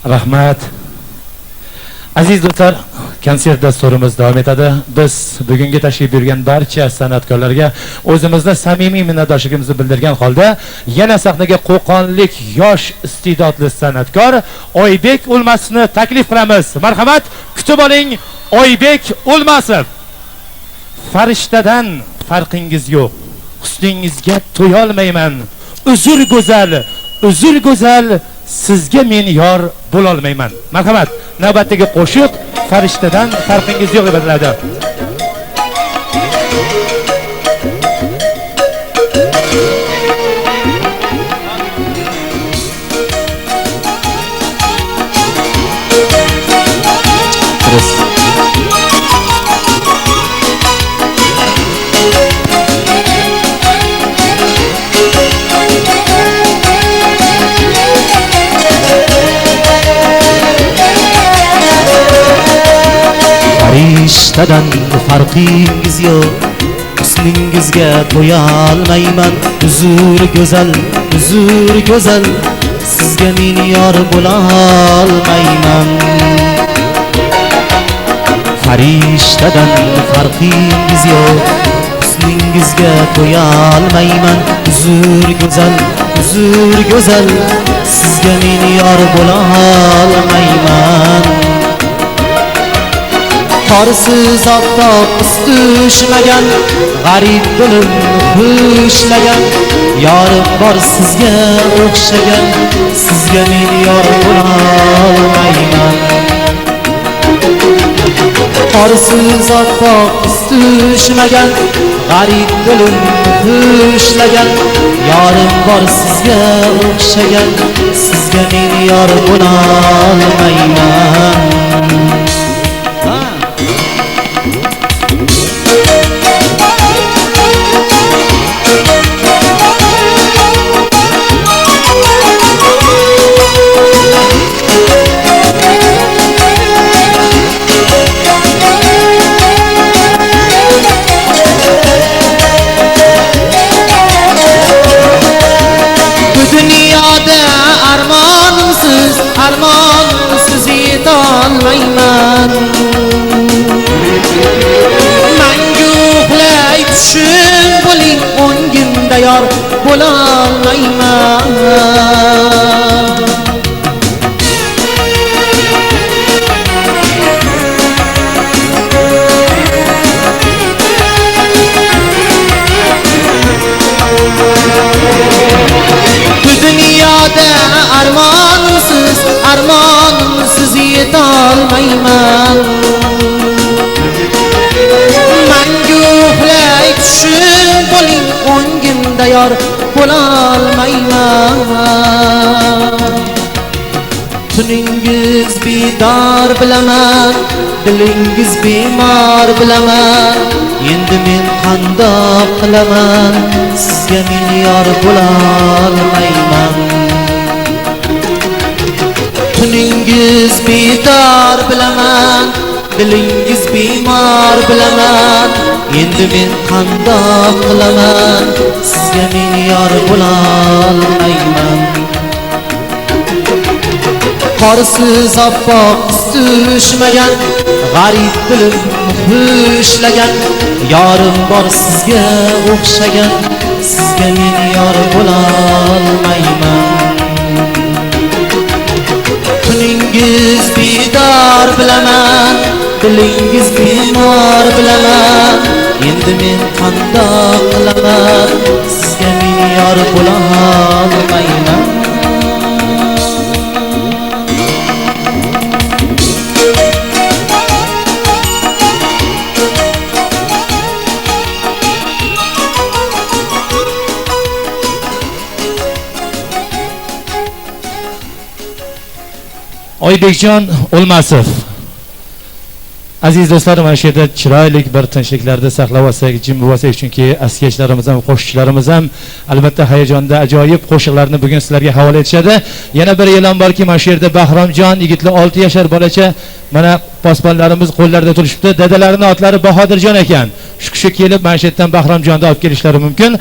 Rahmat. Aziz do'stlar, konsert dasturimiz davom etadi. Biz bugungi tashrif buyurgan barcha san'atkorlarga o'zimizda samimiy minnatdorligimizni bildirgan holda yana sahnaga Qo'qonlik yosh iste'dodli san'atkor Oybek O'lmasovni taklif qilamiz. Marhamat, kutib oling, Oybek O'lmasov. Farishtadan farqingiz yo'q. Husningizga to'ya olmayman. Uzr go'zal, sizga men yor bo'la olmayman. Marhamat, navbatdagi qo'shiq Farishtadan farqingiz yo'q deb ataladi. Farishtadan farqingiz yo'q, husningizga to'ya olmayman. Uzr go'zal, sizga men yor bo'la olmayman. Farishtadan farqingiz yo'q, husningizga to'ya olmayman. Uzr go'zal, sizga men yor bo'la olmayman. Qorsiz oftob istishmagan, g'arib dilim xushlagan, yorim bor sizga o'xshagan, sizga men yor bo'la olmayman. Qorsiz oftob istishmagan, g'arib dilim xushlagan, yorim bor sizga o'xshagan, sizga men yor bo'la olmayman. Armonsiz yetolmayman. Mangu uxlay tushim bo'ling, o'ngimda yor bo'lolmayman. Bu dunyoda armonsiz yetolmayman. Mangu uxlay tushim bo'ling, o'ngimda yor bo'lolmayman. Tuningiz bedor bilaman, dilingiz bemor bilaman. Endi men qandoq qilaman, sizga men yor bo'lolmayman. Tuningiz bedor bilaman, dilingiz bemor bilaman. Endi men qandoq qilaman, sizga men yor bo'lolmayman. Qorsiz oppoq istishmagan, g'arib dilim xushlagan, yorim bor sizga o'xshagan, sizga men yor bo'lolmayman. Tuningiz bedor bilaman, dilingiz bemor bilaman. Endi men qandoq qilaman, sizga men yor bo'lolmayman. Oybekjon O'lmasov. Aziz do'stlar, mana shu yerda chiroyli bir tinchliklarda saqlab olsak, jim bo'lsak, chunki askechlarimiz ham, qo'shiqchilarimiz ham albatta hayajonda ajoyib qo'shiqlarni bugun sizlarga havola etishadi. Yana bir e'lon borki, mana shu yerda Bahromjon yigitli 6 yashar bolacha mana posbonlarimiz qo'llarida turishibdi. Dadalarining otlari Bahodirjon ekan. Shu kishi kelib mana shu yerdan Bahromjonni olib kelishlari mumkin.